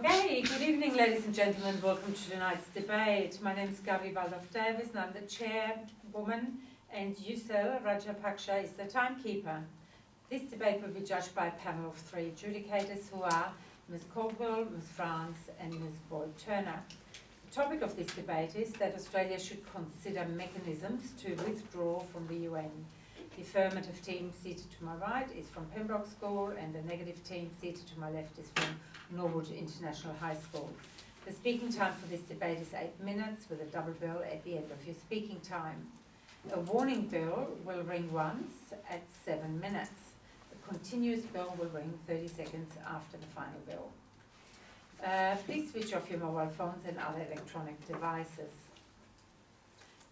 Okay, good evening ladies and gentlemen, welcome to tonight's debate. My name is Gavi Waldorf-Davis and I'm the chairwoman and Yusel Rajapaksha is the timekeeper. This debate will be judged by a panel of 3 adjudicators who are Ms. Caldwell, Ms. France and Ms. Boyd-Turner. The topic of this debate is that Australia should consider mechanisms to withdraw from the UN. The affirmative team seated to my right is from Pembroke School and the negative team seated to my left is from Norwood International High School. The speaking time for this debate is 8 minutes with a double bell at the end of your speaking time. A warning bell will ring once at 7 minutes. A continuous bell will ring 30 seconds after the final bell. Please switch off your mobile phones and other electronic devices.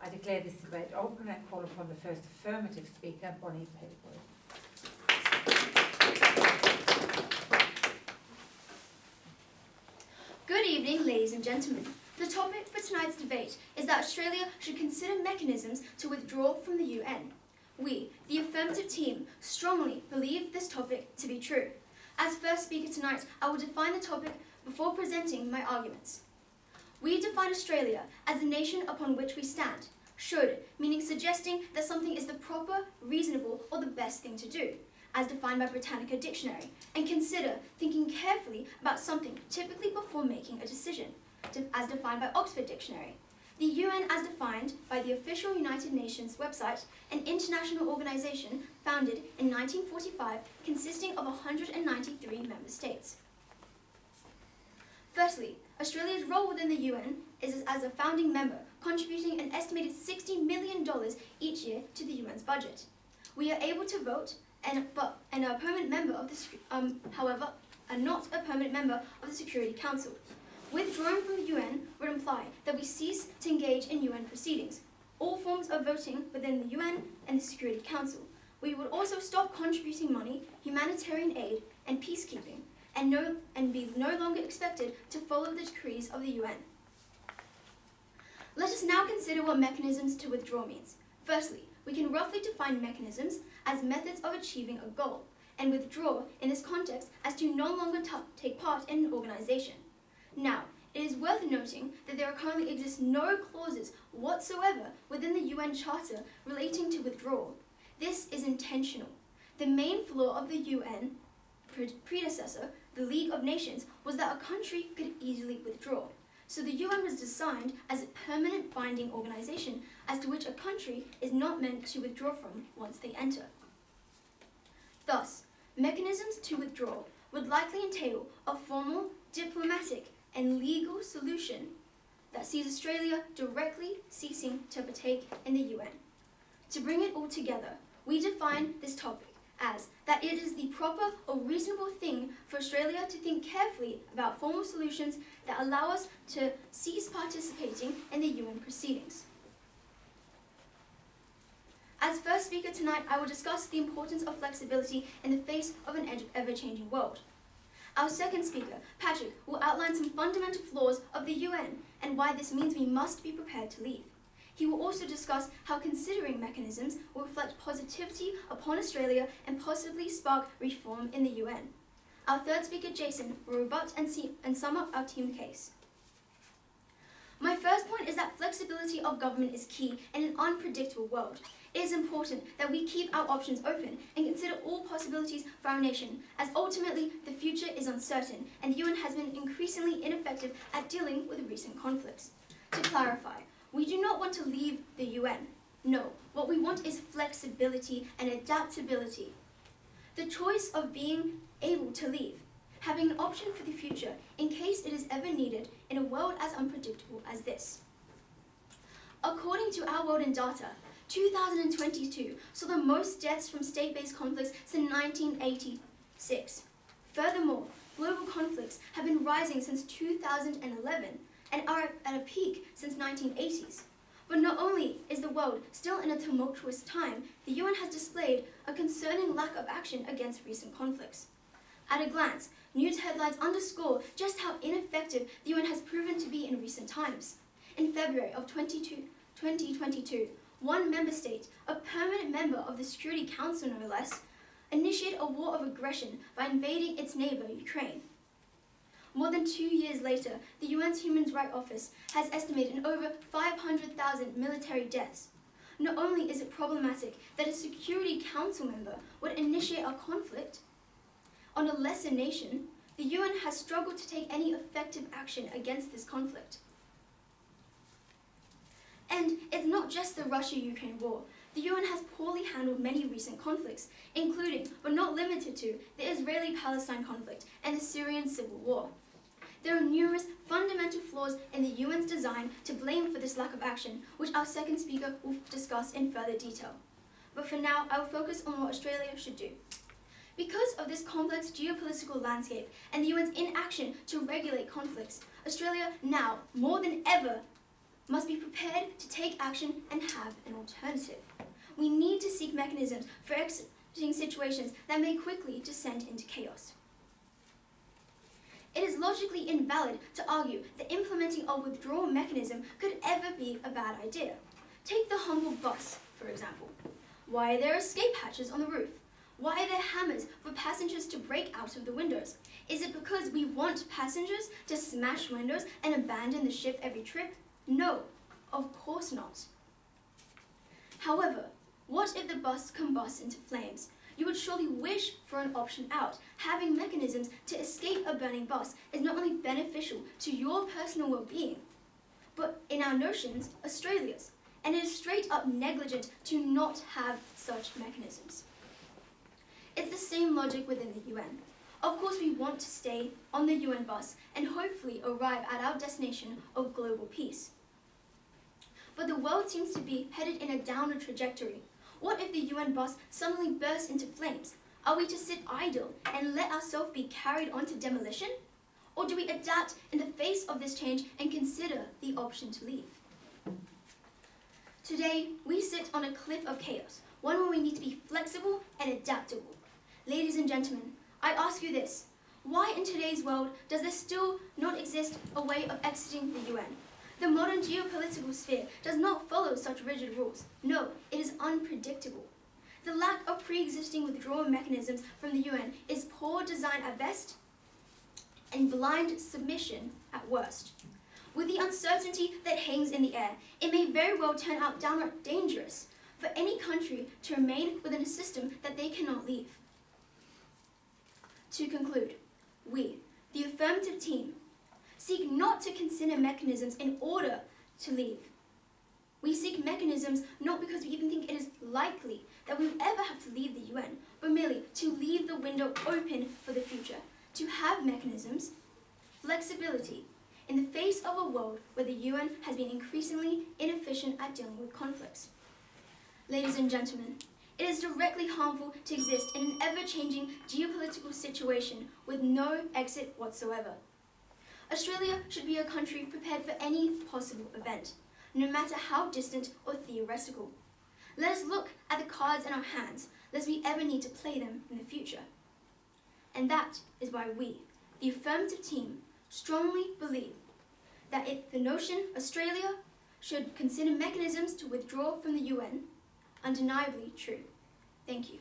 I declare this debate open and call upon the first affirmative speaker, Bonnie Pembroke. Good evening, ladies and gentlemen. The topic for tonight's debate is that Australia should consider mechanisms to withdraw from the UN. We, the affirmative team, strongly believe this topic to be true. As first speaker tonight, I will define the topic before presenting my arguments. We define Australia as the nation upon which we stand. Should, meaning suggesting that something is the proper, reasonable, or the best thing to do, as defined by Britannica Dictionary, and consider thinking carefully about something typically before making a decision, as defined by Oxford Dictionary. The UN, as defined by the official United Nations website, an international organisation founded in 1945 consisting of 193 member states. Firstly, Australia's role within the UN is as a founding member, contributing an estimated $60 million each year to the UN's budget. We are able to vote and are a permanent member of the, however, are not a permanent member of the Security Council. Withdrawing from the UN would imply that we cease to engage in UN proceedings, all forms of voting within the UN and the Security Council. We would also stop contributing money, humanitarian aid, and peacekeeping, and be no longer expected to follow the decrees of the UN. Let us now consider what mechanisms to withdraw means. Firstly, we can roughly define mechanisms as methods of achieving a goal, and withdraw in this context as to no longer take part in an organisation. Now, it is worth noting that there currently exist no clauses whatsoever within the UN Charter relating to withdrawal. This is intentional. The main flaw of the UN predecessor, the League of Nations, was that a country could easily withdraw. So the UN was designed as a permanent binding organisation as to which a country is not meant to withdraw from once they enter. Thus, mechanisms to withdraw would likely entail a formal, diplomatic and legal solution that sees Australia directly ceasing to partake in the UN. To bring it all together, we define this topic as that it is the proper or reasonable thing for Australia to think carefully about formal solutions that allow us to cease participating in the UN proceedings. As first speaker tonight, I will discuss the importance of flexibility in the face of an ever-changing world. Our second speaker, Patrick, will outline some fundamental flaws of the UN and why this means we must be prepared to leave. He will also discuss how considering mechanisms will reflect positivity upon Australia and possibly spark reform in the UN. Our third speaker, Jason, will rebut and sum up our team case. My first point is that flexibility of government is key in an unpredictable world. It is important that we keep our options open and consider all possibilities for our nation, as ultimately the future is uncertain and the UN has been increasingly ineffective at dealing with recent conflicts. To clarify, we do not want to leave the UN. No, what we want is flexibility and adaptability. The choice of being able to leave, having an option for the future in case it is ever needed in a world as unpredictable as this. According to our world in data, 2022 saw the most deaths from state-based conflicts since 1986. Furthermore, global conflicts have been rising since 2011 and are at a peak since 1980s. But not only is the world still in a tumultuous time, the UN has displayed a concerning lack of action against recent conflicts. At a glance, news headlines underscore just how ineffective the UN has proven to be in recent times. In February of 2022, one member state, a permanent member of the Security Council no less, initiated a war of aggression by invading its neighbour, Ukraine. More than than 2 years later, the UN's Human Rights Office has estimated over 500,000 military deaths. Not only is it problematic that a Security Council member would initiate a conflict on a lesser nation, the UN has struggled to take any effective action against this conflict. And it's not just the Russia-Ukraine war. The UN has poorly handled many recent conflicts, including, but not limited to, the Israeli-Palestine conflict and the Syrian civil war. There are numerous fundamental flaws in the UN's design to blame for this lack of action, which our second speaker will discuss in further detail. But for now, I will focus on what Australia should do. Because of this complex geopolitical landscape and the UN's inaction to regulate conflicts, Australia now, more than ever, must be prepared to take action and have an alternative. We need to seek mechanisms for exiting situations that may quickly descend into chaos. It is logically invalid to argue that implementing a withdrawal mechanism could ever be a bad idea. Take the humble bus, for example. Why are there escape hatches on the roof? Why are there hammers for passengers to break out of the windows? Is it because we want passengers to smash windows and abandon the ship every trip? No, of course not. However, what if the bus combusts into flames? You would surely wish for an option out. Having mechanisms to escape a burning bus is not only beneficial to your personal well-being, but in our notions, Australia's. And it is straight up negligent to not have such mechanisms. It's the same logic within the UN. Of course, we want to stay on the UN bus and hopefully arrive at our destination of global peace. But the world seems to be headed in a downward trajectory. What if the UN bus suddenly bursts into flames? Are we to sit idle and let ourselves be carried on to demolition? Or do we adapt in the face of this change and consider the option to leave? Today, we sit on a cliff of chaos, one where we need to be flexible and adaptable. Ladies and gentlemen, I ask you this: why in today's world does there still not exist a way of exiting the UN? The modern geopolitical sphere does not follow such rigid rules. No, it is unpredictable. The lack of pre-existing withdrawal mechanisms from the UN is poor design at best and blind submission at worst. With the uncertainty that hangs in the air, it may very well turn out downright dangerous for any country to remain within a system that they cannot leave. To conclude, we, the Affirmative team, seek not to consider mechanisms in order to leave. We seek mechanisms not because we even think it is likely that we will ever have to leave the UN, but merely to leave the window open for the future, to have mechanisms, flexibility, in the face of a world where the UN has been increasingly inefficient at dealing with conflicts. Ladies and gentlemen, it is directly harmful to exist in an ever-changing geopolitical situation with no exit whatsoever. Australia should be a country prepared for any possible event, no matter how distant or theoretical. Let us look at the cards in our hands, lest we ever need to play them in the future. And that is why we, the Affirmative team, strongly believe that the notion Australia should consider mechanisms to withdraw from the UN, undeniably true. Thank you.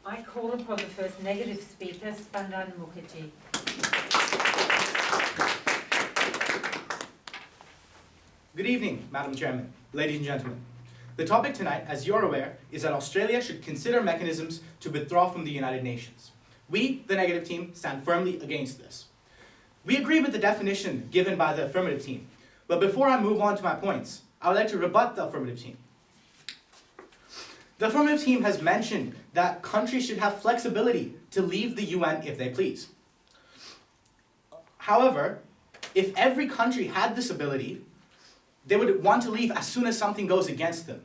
I call upon the first negative speaker, Spandan Mukherjee. Good evening, Madam Chairman, ladies and gentlemen. The topic tonight, as you're aware, is that Australia should consider mechanisms to withdraw from the United Nations. We, the negative team, stand firmly against this. We agree with the definition given by the affirmative team, but before I move on to my points, I would like to rebut the affirmative team. The Affirmative team has mentioned that countries should have flexibility to leave the UN if they please. However, if every country had this ability, they would want to leave as soon as something goes against them.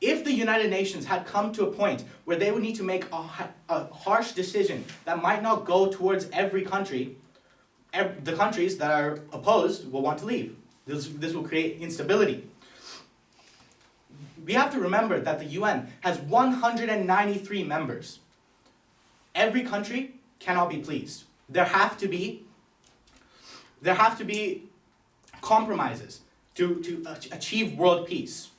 If the United Nations had come to a point where they would need to make a harsh decision that might not go towards every country, the countries that are opposed will want to leave. This will create instability. We have to remember that the UN has 193 members. Every country cannot be pleased. There have to be compromises to achieve world peace.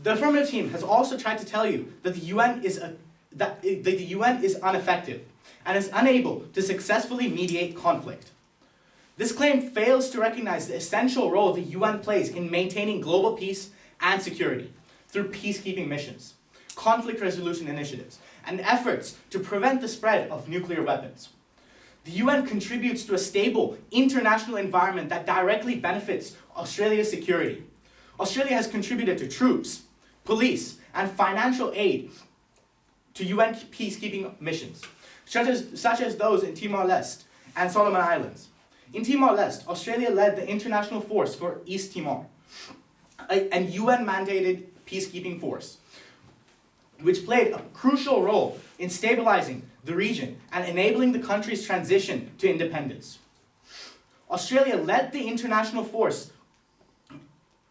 The Affirmative team has also tried to tell you that the UN is ineffective and is unable to successfully mediate conflict. This claim fails to recognize the essential role the UN plays in maintaining global peace and security through peacekeeping missions, conflict resolution initiatives, and efforts to prevent the spread of nuclear weapons. The UN contributes to a stable international environment that directly benefits Australia's security. Australia has contributed to troops, police, and financial aid to UN peacekeeping missions, such as those in Timor-Leste and Solomon Islands. In Timor-Leste, Australia led the International Force for East Timor, a UN-mandated peacekeeping force, which played a crucial role in stabilizing the region and enabling the country's transition to independence. Australia led the international force.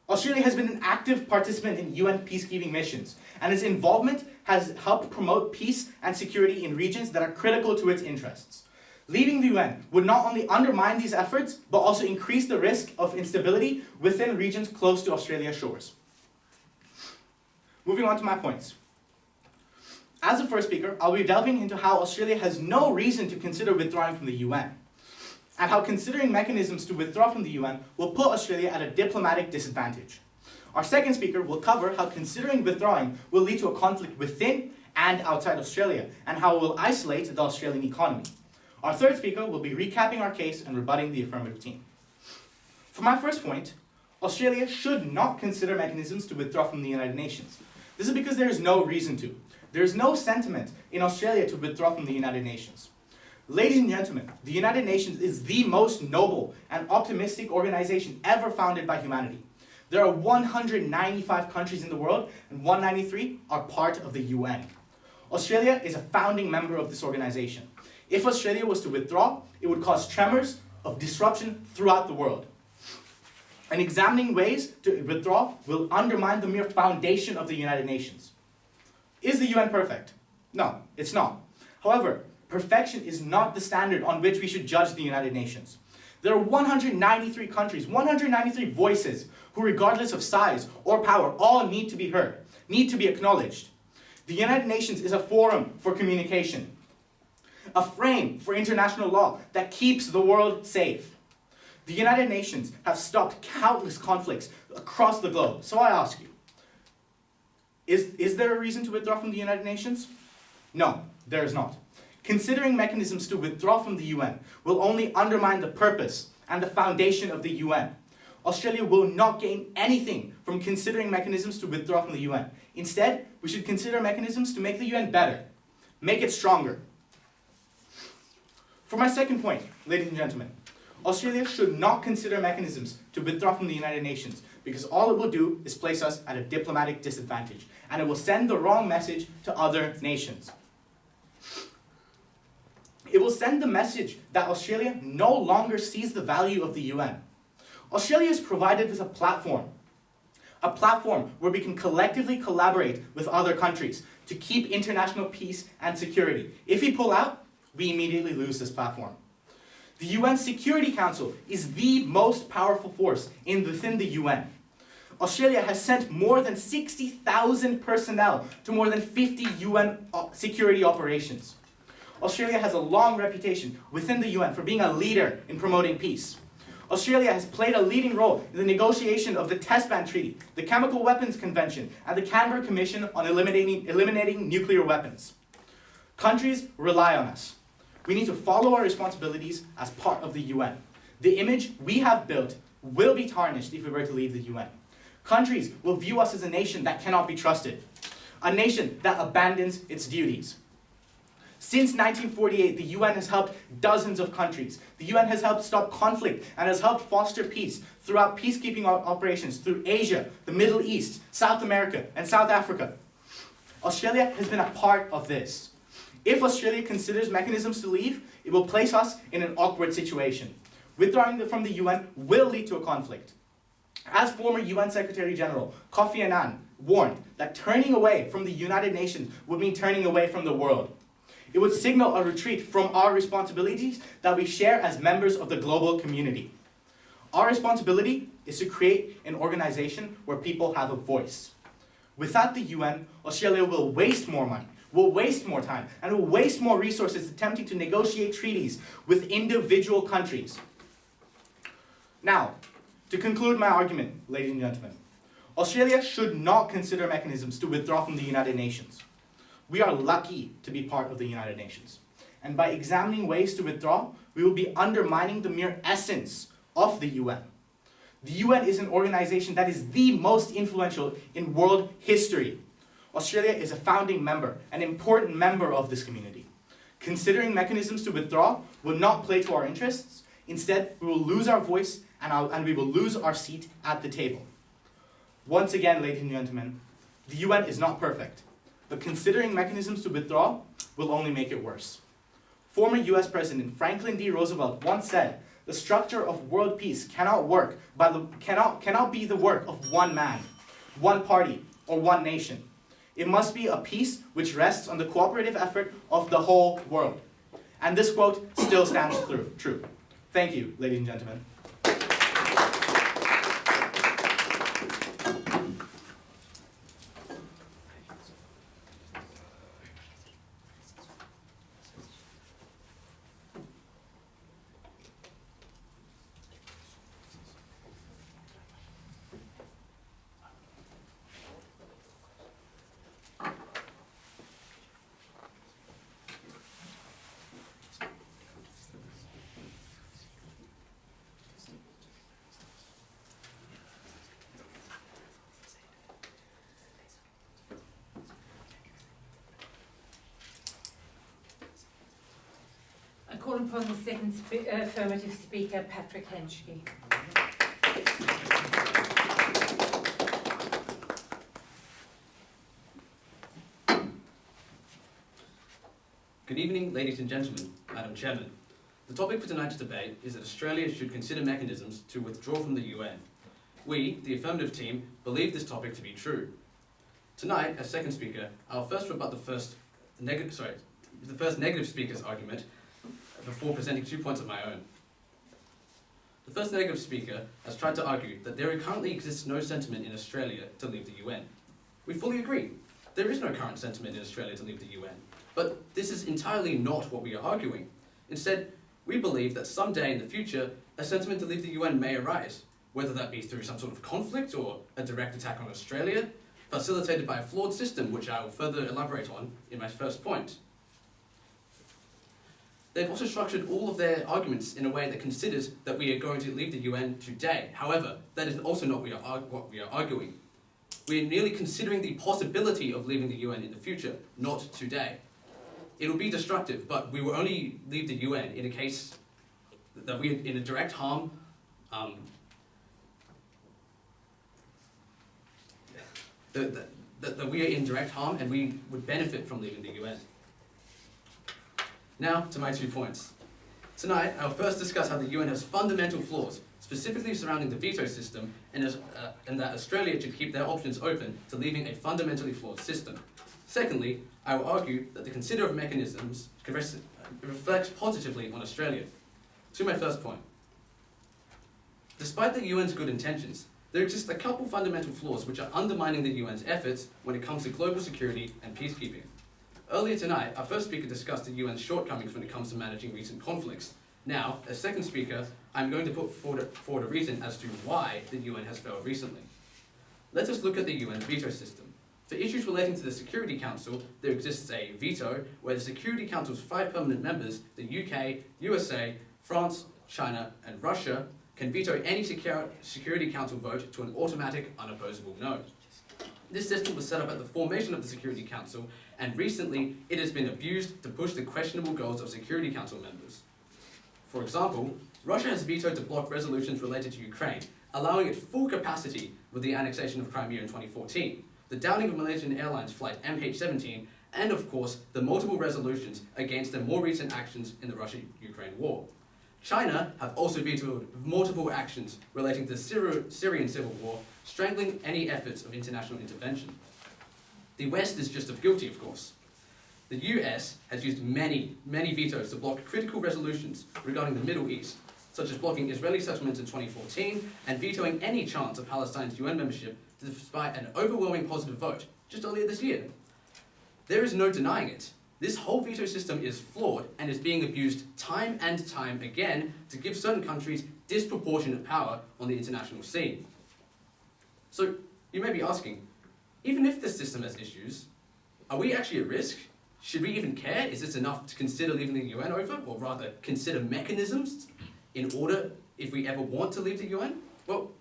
Australia has been an active participant in UN peacekeeping missions, and its involvement has helped promote peace and security in regions that are critical to its interests. Leaving the UN would not only undermine these efforts, but also increase the risk of instability within regions close to Australia's shores. Moving on to my points. As the first speaker, I'll be delving into how Australia has no reason to consider withdrawing from the UN, and how considering mechanisms to withdraw from the UN will put Australia at a diplomatic disadvantage. Our second speaker will cover how considering withdrawing will lead to a conflict within and outside Australia, and how it will isolate the Australian economy. Our third speaker will be recapping our case and rebutting the Affirmative team. For my first point, Australia should not consider mechanisms to withdraw from the United Nations. This is because there is no reason to. There is no sentiment in Australia to withdraw from the United Nations. Ladies and gentlemen, the United Nations is the most noble and optimistic organization ever founded by humanity. There are 195 countries in the world, and 193 are part of the UN. Australia is a founding member of this organization. If Australia was to withdraw, it would cause tremors of disruption throughout the world. And examining ways to withdraw will undermine the mere foundation of the United Nations. Is the UN perfect? No, it's not. However, perfection is not the standard on which we should judge the United Nations. There are 193 countries, 193 voices, who regardless of size or power, all need to be heard, need to be acknowledged. The United Nations is a forum for communication, a frame for international law that keeps the world safe. The United Nations have stopped countless conflicts across the globe. So I ask you, is there a reason to withdraw from the United Nations? No, there is not. Considering mechanisms to withdraw from the UN will only undermine the purpose and the foundation of the UN. Australia will not gain anything from considering mechanisms to withdraw from the UN. Instead, we should consider mechanisms to make the UN better, make it stronger. For my second point, ladies and gentlemen, Australia should not consider mechanisms to withdraw from the United Nations because all it will do is place us at a diplomatic disadvantage, and it will send the wrong message to other nations. It will send the message that Australia no longer sees the value of the UN. Australia is provided with a platform where we can collectively collaborate with other countries to keep international peace and security. If we pull out, we immediately lose this platform. The UN Security Council is the most powerful force within the UN. Australia has sent more than 60,000 personnel to more than 50 UN security operations. Australia has a long reputation within the UN for being a leader in promoting peace. Australia has played a leading role in the negotiation of the Test Ban Treaty, the Chemical Weapons Convention, and the Canberra Commission on eliminating nuclear weapons. Countries rely on us. We need to follow our responsibilities as part of the UN. The image we have built will be tarnished if we were to leave the UN. Countries will view us as a nation that cannot be trusted, a nation that abandons its duties. Since 1948, the UN has helped dozens of countries. The UN has helped stop conflict and has helped foster peace throughout peacekeeping operations through Asia, the Middle East, South America, and South Africa. Australia has been a part of this. If Australia considers mechanisms to leave, it will place us in an awkward situation. Withdrawing from the UN will lead to a conflict. As former UN Secretary General Kofi Annan warned that turning away from the United Nations would mean turning away from the world. It would signal a retreat from our responsibilities that we share as members of the global community. Our responsibility is to create an organization where people have a voice. Without the UN, Australia will waste more money, will waste more time, and will waste more resources attempting to negotiate treaties with individual countries. Now, to conclude my argument, ladies and gentlemen, Australia should not consider mechanisms to withdraw from the United Nations. We are lucky to be part of the United Nations. And by examining ways to withdraw, we will be undermining the mere essence of the UN. The UN is an organization that is the most influential in world history. Australia is a founding member, an important member of this community. Considering mechanisms to withdraw will not play to our interests. Instead, we will lose our voice and we will lose our seat at the table. Once again, ladies and gentlemen, the UN is not perfect, but considering mechanisms to withdraw will only make it worse. Former US President Franklin D. Roosevelt once said, "The structure of world peace cannot be the work of one man, one party, or one nation. It must be a peace which rests on the cooperative effort of the whole world." And this quote still stands true. Thank you, ladies and gentlemen. I call upon the second affirmative speaker, Patrick Henschke. Good evening, ladies and gentlemen, Madam Chairman. The topic for tonight's debate is that Australia should consider mechanisms to withdraw from the UN. We, the Affirmative team, believe this topic to be true. Tonight, as second speaker, I'll first rebut the first negative speaker's argument before presenting 2 points of my own. The first negative speaker has tried to argue that there currently exists no sentiment in Australia to leave the UN. We fully agree. There is no current sentiment in Australia to leave the UN. But this is entirely not what we are arguing. Instead, we believe that someday in the future, a sentiment to leave the UN may arise, whether that be through some sort of conflict or a direct attack on Australia, facilitated by a flawed system, which I will further elaborate on in my first point. They've also structured all of their arguments in a way that considers that we are going to leave the UN today. However, that is also not what we are arguing. We are merely considering the possibility of leaving the UN in the future, not today. It will be destructive, but we will only leave the UN in a case that we are in a direct harm, that we are in direct harm and we would benefit from leaving the UN. Now to my 2 points. Tonight, I'll first discuss how the UN has fundamental flaws, specifically surrounding the veto system, and that Australia should keep their options open to leaving a fundamentally flawed system. Secondly, I will argue that the consider of mechanisms reflects positively on Australia. To my first point. Despite the UN's good intentions, there exist a couple fundamental flaws which are undermining the UN's efforts when it comes to global security and peacekeeping. Earlier tonight, our first speaker discussed the UN's shortcomings when it comes to managing recent conflicts. Now, as second speaker, I'm going to put forward a reason as to why the UN has failed recently. Let us look at the UN's veto system. For issues relating to the Security Council, there exists a veto where the Security Council's 5 permanent members, the UK, USA, France, China, and Russia, can veto any Security Council vote to an automatic, unopposable no. This system was set up at the formation of the Security Council, and recently it has been abused to push the questionable goals of Security Council members. For example, Russia has vetoed to block resolutions related to Ukraine, allowing it full capacity with the annexation of Crimea in 2014, the downing of Malaysian Airlines flight MH17, and of course, the multiple resolutions against their more recent actions in the Russia-Ukraine war. China have also vetoed multiple actions relating to the Syrian civil war, strangling any efforts of international intervention. The West is just as guilty, of course. The US has used many vetoes to block critical resolutions regarding the Middle East, such as blocking Israeli settlements in 2014 and vetoing any chance of Palestine's UN membership despite an overwhelming positive vote just earlier this year. There is no denying it. This whole veto system is flawed and is being abused time and time again to give certain countries disproportionate power on the international scene. So, you may be asking, even if this system has issues, are we actually at risk? Should we even care? Is this enough to consider leaving the UN over, or rather consider mechanisms in order if we ever want to leave the UN? Well,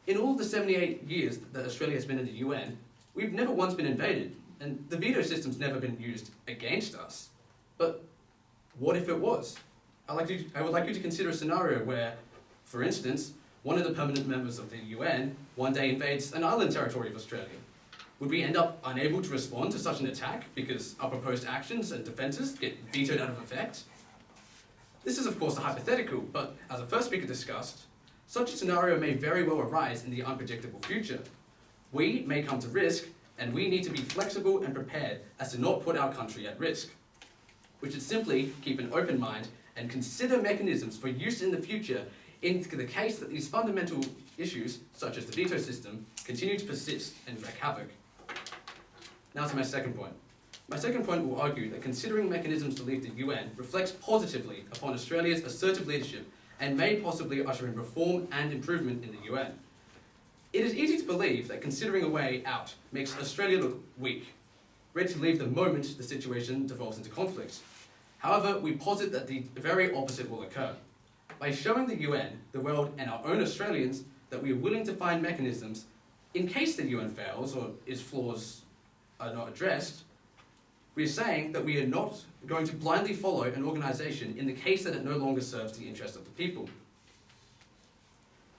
in all of the 78 years that Australia has been in the UN, we've never once been invaded, and the veto system's never been used against us. But what if it was? I would like you to consider a scenario where, for instance, one of the permanent members of the UN one day invades an island territory of Australia. Would we end up unable to respond to such an attack because our proposed actions and defences get vetoed out of effect? This is of course a hypothetical, but as the first speaker discussed, such a scenario may very well arise in the unpredictable future. We may come to risk, and we need to be flexible and prepared as to not put our country at risk. We should simply keep an open mind and consider mechanisms for use in the future in the case that these fundamental issues, such as the veto system, continue to persist and wreak havoc. Now to my second point. My second point will argue that considering mechanisms to leave the UN reflects positively upon Australia's assertive leadership and may possibly usher in reform and improvement in the UN. It is easy to believe that considering a way out makes Australia look weak, ready to leave the moment the situation devolves into conflict. However, we posit that the very opposite will occur. By showing the UN, the world, and our own Australians that we are willing to find mechanisms in case the UN fails or its flaws are not addressed, we are saying that we are not going to blindly follow an organisation in the case that it no longer serves the interests of the people.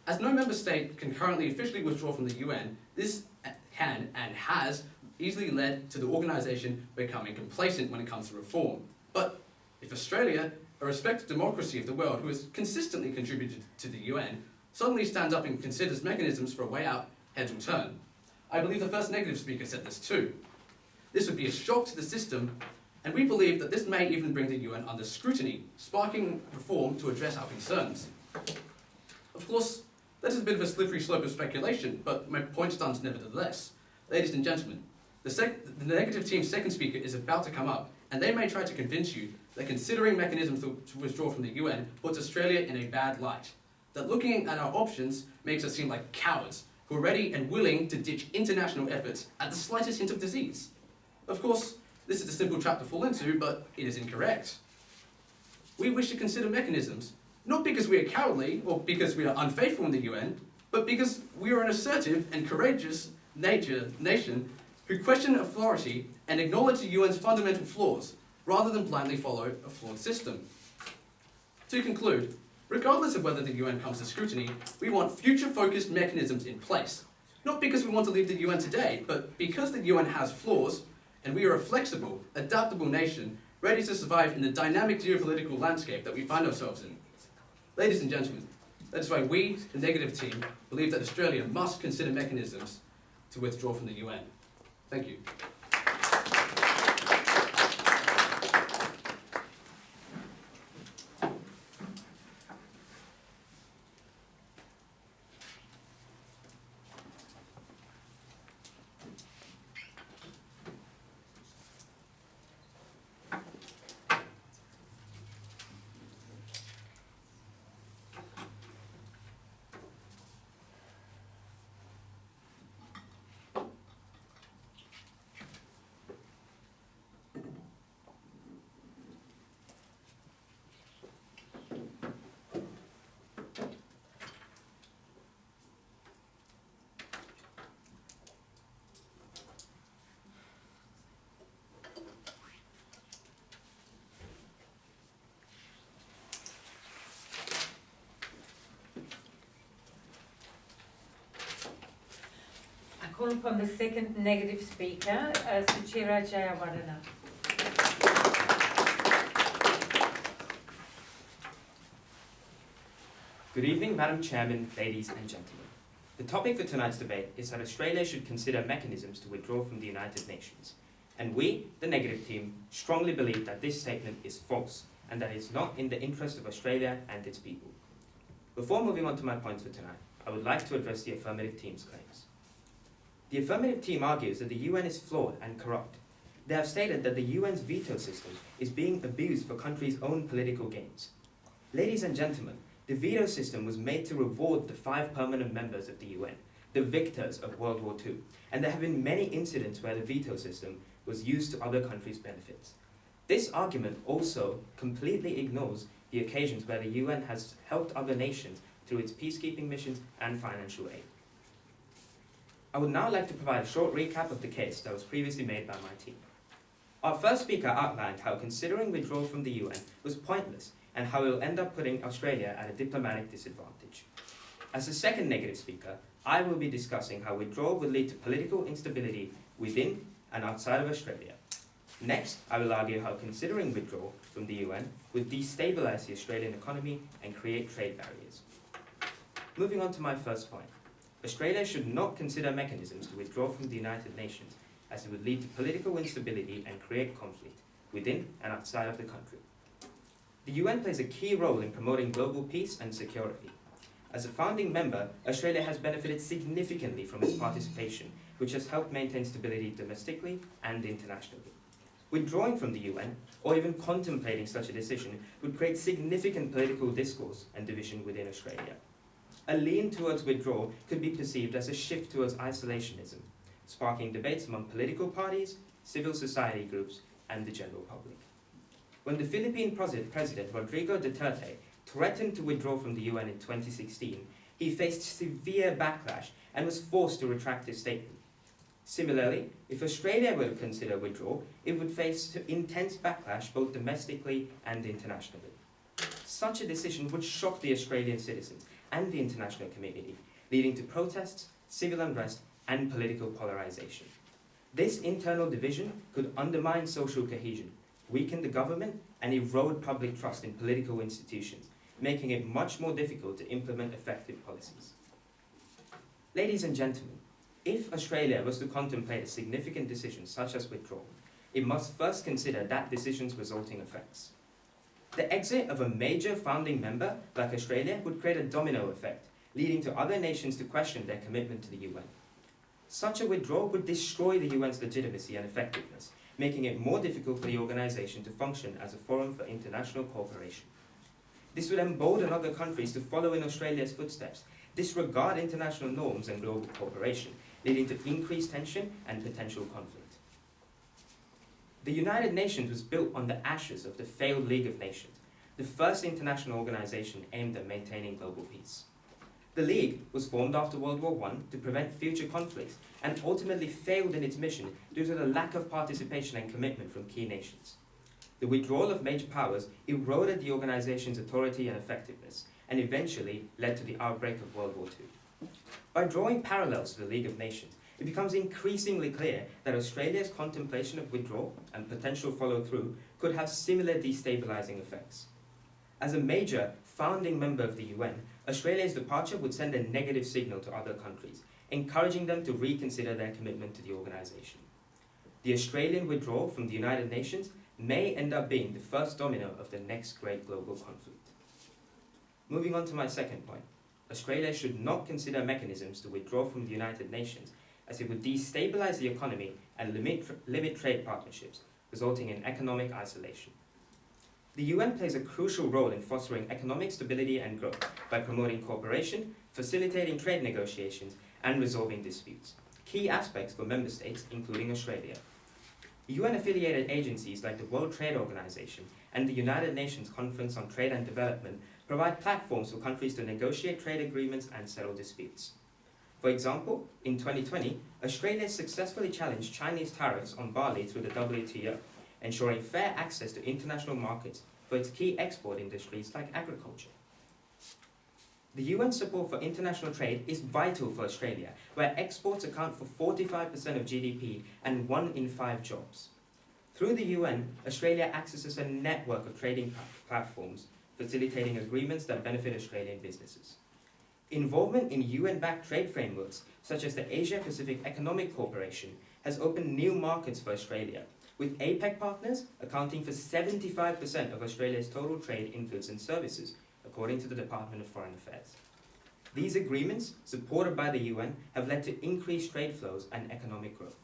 As no member state can currently officially withdraw from the UN, this can and has easily led to the organisation becoming complacent when it comes to reform. But if Australia, a respected democracy of the world who has consistently contributed to the UN, suddenly stands up and considers mechanisms for a way out, heads will turn. I believe the first negative speaker said this too. This would be a shock to the system, and we believe that this may even bring the UN under scrutiny, sparking reform to address our concerns. Of course, that is a bit of a slippery slope of speculation, but my point stands nevertheless. Ladies and gentlemen, the negative team's second speaker is about to come up, and they may try to convince you that considering mechanisms to withdraw from the UN puts Australia in a bad light, that looking at our options makes us seem like cowards who are ready and willing to ditch international efforts at the slightest hint of disease. Of course, this is a simple trap to fall into, but it is incorrect. We wish to consider mechanisms, not because we are cowardly or because we are unfaithful in the UN, but because we are an assertive and courageous nation who question authority and acknowledge the UN's fundamental flaws, rather than blindly follow a flawed system. To conclude, regardless of whether the UN comes to scrutiny, we want future-focused mechanisms in place. Not because we want to leave the UN today, but because the UN has flaws, and we are a flexible, adaptable nation, ready to survive in the dynamic geopolitical landscape that we find ourselves in. Ladies and gentlemen, that is why we, the negative team, believe that Australia must consider mechanisms to withdraw from the UN. Thank you. call upon the second negative speaker, Suchira Jayawardena. Good evening, Madam Chairman, ladies and gentlemen. The topic for tonight's debate is that Australia should consider mechanisms to withdraw from the United Nations. And we, the negative team, strongly believe that this statement is false and that it's not in the interest of Australia and its people. Before moving on to my points for tonight, I would like to address the Affirmative team's claims. The Affirmative team argues that the UN is flawed and corrupt. They have stated that the UN's veto system is being abused for countries' own political gains. Ladies and gentlemen, the veto system was made to reward the 5 permanent members of the UN, the victors of World War II, and there have been many incidents where the veto system was used to other countries' benefits. This argument also completely ignores the occasions where the UN has helped other nations through its peacekeeping missions and financial aid. I would now like to provide a short recap of the case that was previously made by my team. Our first speaker outlined how considering withdrawal from the UN was pointless and how it will end up putting Australia at a diplomatic disadvantage. As the second negative speaker, I will be discussing how withdrawal will lead to political instability within and outside of Australia. Next, I will argue how considering withdrawal from the UN would destabilise the Australian economy and create trade barriers. Moving on to my first point, Australia should not consider mechanisms to withdraw from the United Nations as it would lead to political instability and create conflict within and outside of the country. The UN plays a key role in promoting global peace and security. As a founding member, Australia has benefited significantly from its participation, which has helped maintain stability domestically and internationally. Withdrawing from the UN, or even contemplating such a decision, would create significant political discourse and division within Australia. A lean towards withdrawal could be perceived as a shift towards isolationism, sparking debates among political parties, civil society groups, and the general public. When the Philippine President Rodrigo Duterte threatened to withdraw from the UN in 2016, he faced severe backlash and was forced to retract his statement. Similarly, if Australia were to consider withdrawal, it would face intense backlash both domestically and internationally. Such a decision would shock the Australian citizens and the international community, leading to protests, civil unrest, and political polarization. This internal division could undermine social cohesion, weaken the government, and erode public trust in political institutions, making it much more difficult to implement effective policies. Ladies and gentlemen, if Australia was to contemplate a significant decision such as withdrawal, it must first consider that decision's resulting effects. The exit of a major founding member like Australia would create a domino effect, leading to other nations to question their commitment to the UN. Such a withdrawal would destroy the UN's legitimacy and effectiveness, making it more difficult for the organisation to function as a forum for international cooperation. This would embolden other countries to follow in Australia's footsteps, disregard international norms and global cooperation, leading to increased tension and potential conflict. The United Nations was built on the ashes of the failed League of Nations, the first international organisation aimed at maintaining global peace. The League was formed after World War I to prevent future conflicts and ultimately failed in its mission due to the lack of participation and commitment from key nations. The withdrawal of major powers eroded the organization's authority and effectiveness and eventually led to the outbreak of World War II. By drawing parallels to the League of Nations, it becomes increasingly clear that Australia's contemplation of withdrawal and potential follow-through could have similar destabilizing effects. As a major founding member of the UN, Australia's departure would send a negative signal to other countries, encouraging them to reconsider their commitment to the organisation. The Australian withdrawal from the United Nations may end up being the first domino of the next great global conflict. Moving on to my second point, Australia should not consider mechanisms to withdraw from the United Nations as it would destabilise the economy and limit trade partnerships, resulting in economic isolation. The UN plays a crucial role in fostering economic stability and growth by promoting cooperation, facilitating trade negotiations, and resolving disputes, key aspects for member states, including Australia. UN-affiliated agencies like the World Trade Organization and the United Nations Conference on Trade and Development provide platforms for countries to negotiate trade agreements and settle disputes. For example, in 2020, Australia successfully challenged Chinese tariffs on barley through the WTO, ensuring fair access to international markets for its key export industries like agriculture. The UN support for international trade is vital for Australia, where exports account for 45% of GDP and 1 in 5 jobs. Through the UN, Australia accesses a network of trading platforms, facilitating agreements that benefit Australian businesses. Involvement in UN-backed trade frameworks, such as the Asia-Pacific Economic Cooperation, has opened new markets for Australia, with APEC partners accounting for 75% of Australia's total trade in goods and services, according to the Department of Foreign Affairs. These agreements, supported by the UN, have led to increased trade flows and economic growth.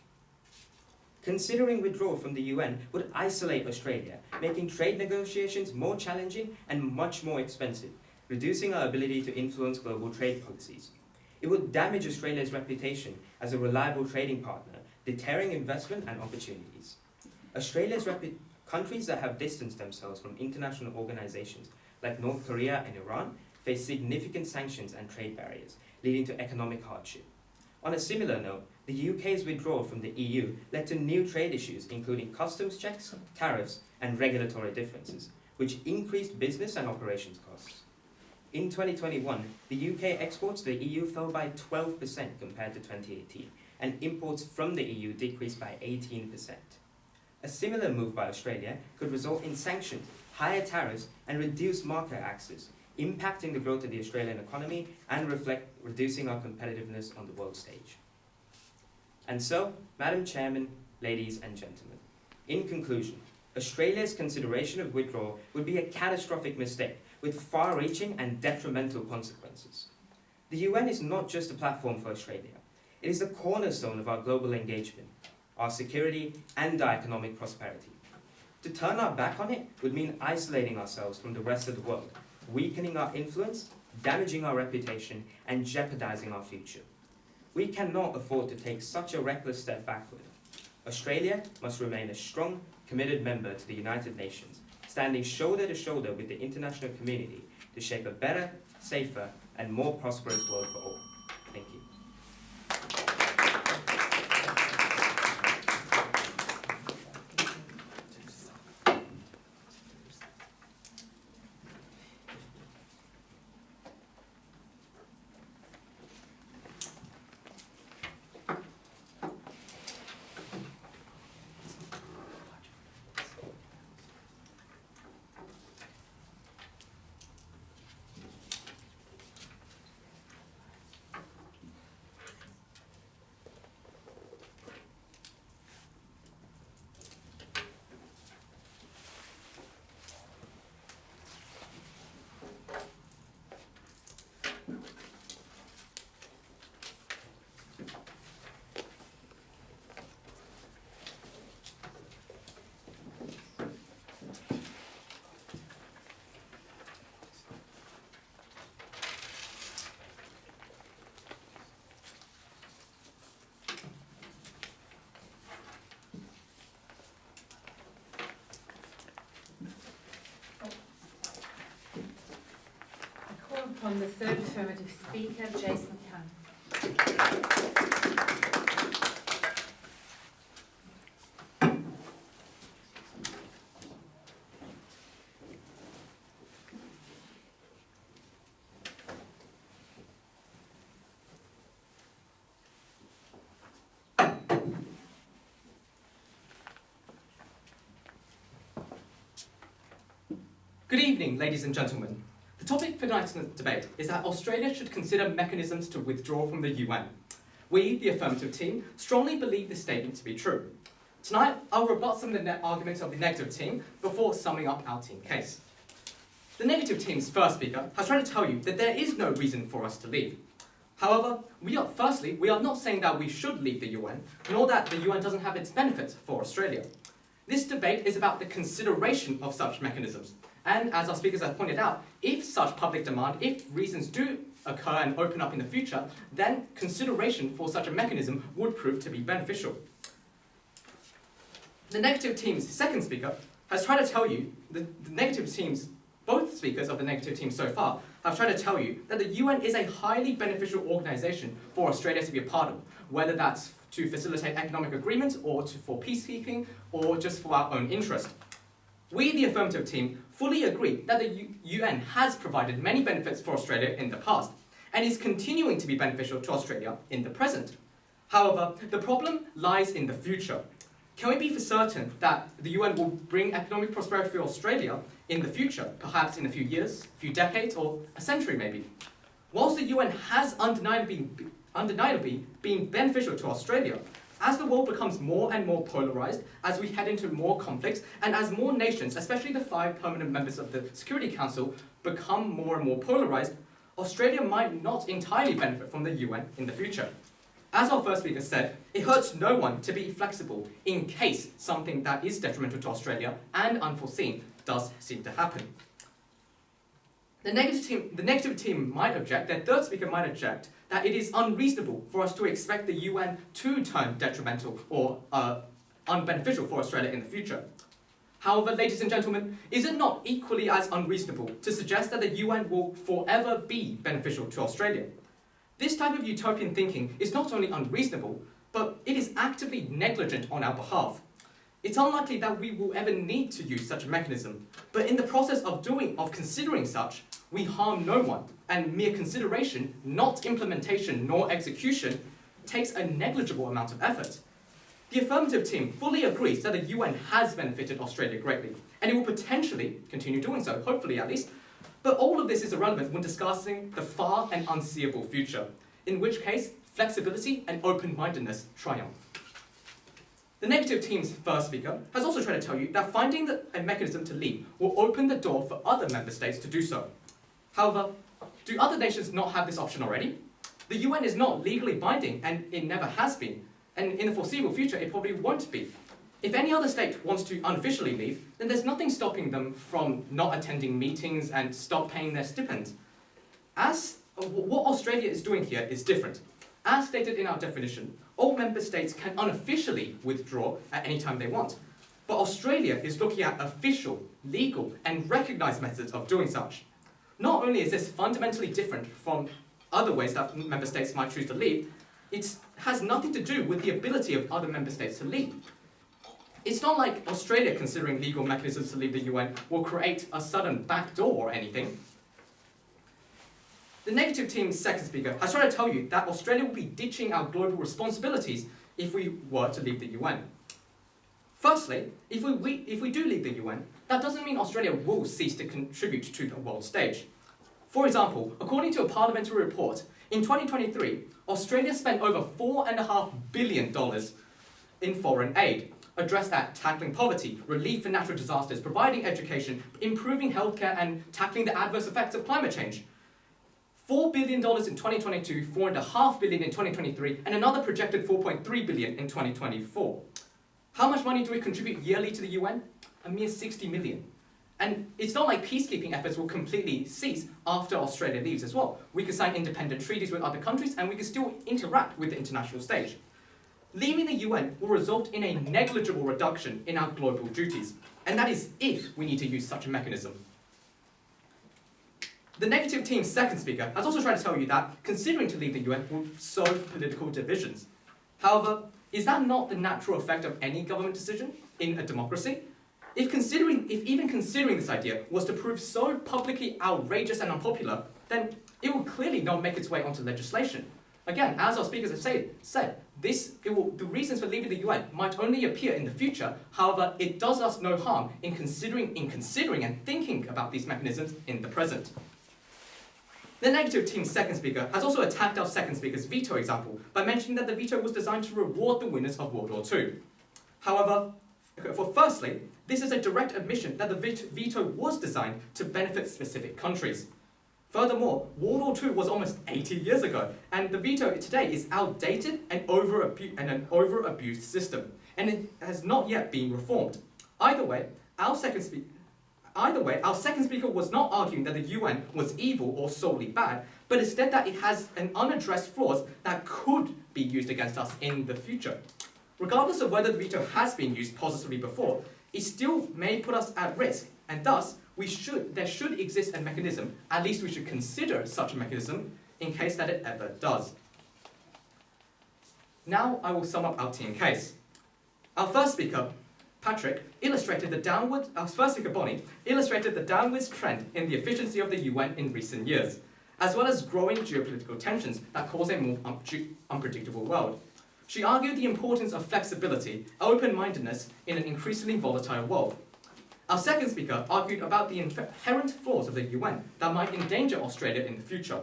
Considering withdrawal from the UN would isolate Australia, making trade negotiations more challenging and much more expensive, reducing our ability to influence global trade policies. It would damage Australia's reputation as a reliable trading partner, deterring investment and opportunities. Countries that have distanced themselves from international organizations like North Korea and Iran face significant sanctions and trade barriers, leading to economic hardship. On a similar note, the UK's withdrawal from the EU led to new trade issues, including customs checks, tariffs, and regulatory differences, which increased business and operations costs. In 2021, the UK exports to the EU fell by 12% compared to 2018, and imports from the EU decreased by 18%. A similar move by Australia could result in sanctions, higher tariffs, and reduced market access, impacting the growth of the Australian economy and reducing our competitiveness on the world stage. And so, Madam Chairman, ladies and gentlemen, in conclusion, Australia's consideration of withdrawal would be a catastrophic mistake with far-reaching and detrimental consequences. The UN is not just a platform for Australia. It is the cornerstone of our global engagement, our security, and our economic prosperity. To turn our back on it would mean isolating ourselves from the rest of the world, weakening our influence, damaging our reputation, and jeopardizing our future. We cannot afford to take such a reckless step backward. Australia must remain a strong, committed member to the United Nations, standing shoulder to shoulder with the international community to shape a better, safer, and more prosperous world for all. Thank you. Upon the third affirmative speaker, Jason Kang. Good evening, ladies and gentlemen. The topic for tonight's debate is that Australia should consider mechanisms to withdraw from the UN. We, the Affirmative team, strongly believe this statement to be true. Tonight, I'll rebut some of the arguments of the Negative team before summing up our team case. The Negative team's first speaker has tried to tell you that there is no reason for us to leave. However, we are not saying that we should leave the UN, nor that the UN doesn't have its benefits for Australia. This debate is about the consideration of such mechanisms. And as our speakers have pointed out, if such public demand, if reasons do occur and open up in the future, then consideration for such a mechanism would prove to be beneficial. The Negative team's second speaker has tried to tell you, both speakers of the Negative team so far have tried to tell you that the UN is a highly beneficial organisation for Australia to be a part of, whether that's to facilitate economic agreements or for peacekeeping or just for our own interest. We, the Affirmative team, fully agree that the UN has provided many benefits for Australia in the past, and is continuing to be beneficial to Australia in the present. However, the problem lies in the future. Can we be for certain that the UN will bring economic prosperity for Australia in the future, perhaps in a few years, a few decades, or a century maybe? Whilst the UN has undeniably been beneficial to Australia, as the world becomes more and more polarised, as we head into more conflicts, and as more nations, especially the 5 permanent members of the Security Council, become more and more polarised, Australia might not entirely benefit from the UN in the future. As our first speaker said, it hurts no one to be flexible in case something that is detrimental to Australia and unforeseen does seem to happen. The negative team might object, their third speaker might object, that it is unreasonable for us to expect the UN to turn detrimental or unbeneficial for Australia in the future. However, ladies and gentlemen, is it not equally as unreasonable to suggest that the UN will forever be beneficial to Australia? This type of utopian thinking is not only unreasonable, but it is actively negligent on our behalf. It's unlikely that we will ever need to use such a mechanism, but in the process of considering such, we harm no one, and mere consideration, not implementation nor execution, takes a negligible amount of effort. The Affirmative team fully agrees that the UN has benefited Australia greatly, and it will potentially continue doing so, hopefully at least, but all of this is irrelevant when discussing the far and unseeable future, in which case flexibility and open-mindedness triumph. The negative team's first speaker has also tried to tell you that finding a mechanism to leave will open the door for other member states to do so. However, do other nations not have this option already? The UN is not legally binding, and it never has been, and in the foreseeable future it probably won't be. If any other state wants to unofficially leave, then there's nothing stopping them from not attending meetings and stop paying their stipends. What Australia is doing here is different. As stated in our definition, all member states can unofficially withdraw at any time they want. But Australia is looking at official, legal, and recognised methods of doing such. Not only is this fundamentally different from other ways that member states might choose to leave, it has nothing to do with the ability of other member states to leave. It's not like Australia considering legal mechanisms to leave the UN will create a sudden backdoor or anything. The negative team's second speaker has tried to tell you that Australia will be ditching our global responsibilities if we were to leave the UN. Firstly, if we do leave the UN, that doesn't mean Australia will cease to contribute to the world stage. For example, according to a parliamentary report, in 2023, Australia spent over $4.5 billion in foreign aid, addressed at tackling poverty, relief for natural disasters, providing education, improving healthcare, and tackling the adverse effects of climate change. $4 billion in 2022, $4.5 billion in 2023, and another projected $4.3 billion in 2024. How much money do we contribute yearly to the UN? A mere 60 million. And it's not like peacekeeping efforts will completely cease after Australia leaves as well. We can sign independent treaties with other countries, and we can still interact with the international stage. Leaving the UN will result in a negligible reduction in our global duties, and that is if we need to use such a mechanism. The negative team's second speaker has also tried to tell you that considering to leave the UN will sow political divisions. However, is that not the natural effect of any government decision in a democracy? If even considering this idea was to prove so publicly outrageous and unpopular, then it will clearly not make its way onto legislation. Again, as our speakers have said, the reasons for leaving the UN might only appear in the future. However, it does us no harm in considering and thinking about these mechanisms in the present. The negative team's second speaker has also attacked our second speaker's veto example by mentioning that the veto was designed to reward the winners of World War II. However, firstly, this is a direct admission that the veto was designed to benefit specific countries. Furthermore, World War II was almost 80 years ago, and the veto today is outdated and an over-abused system, and it has not yet been reformed. Either way, our second speaker was not arguing that the UN was evil or solely bad, but instead that it has an unaddressed flaws that could be used against us in the future. Regardless of whether the veto has been used positively before, it still may put us at risk, and thus there should exist a mechanism, at least we should consider such a mechanism, in case that it ever does. Now I will sum up our team case. Our first speaker Patrick illustrated the downward, First Speaker Bonnie illustrated the downwards trend in the efficiency of the UN in recent years, as well as growing geopolitical tensions that cause a more unpredictable world. She argued the importance of flexibility, open-mindedness in an increasingly volatile world. Our second speaker argued about the inherent flaws of the UN that might endanger Australia in the future.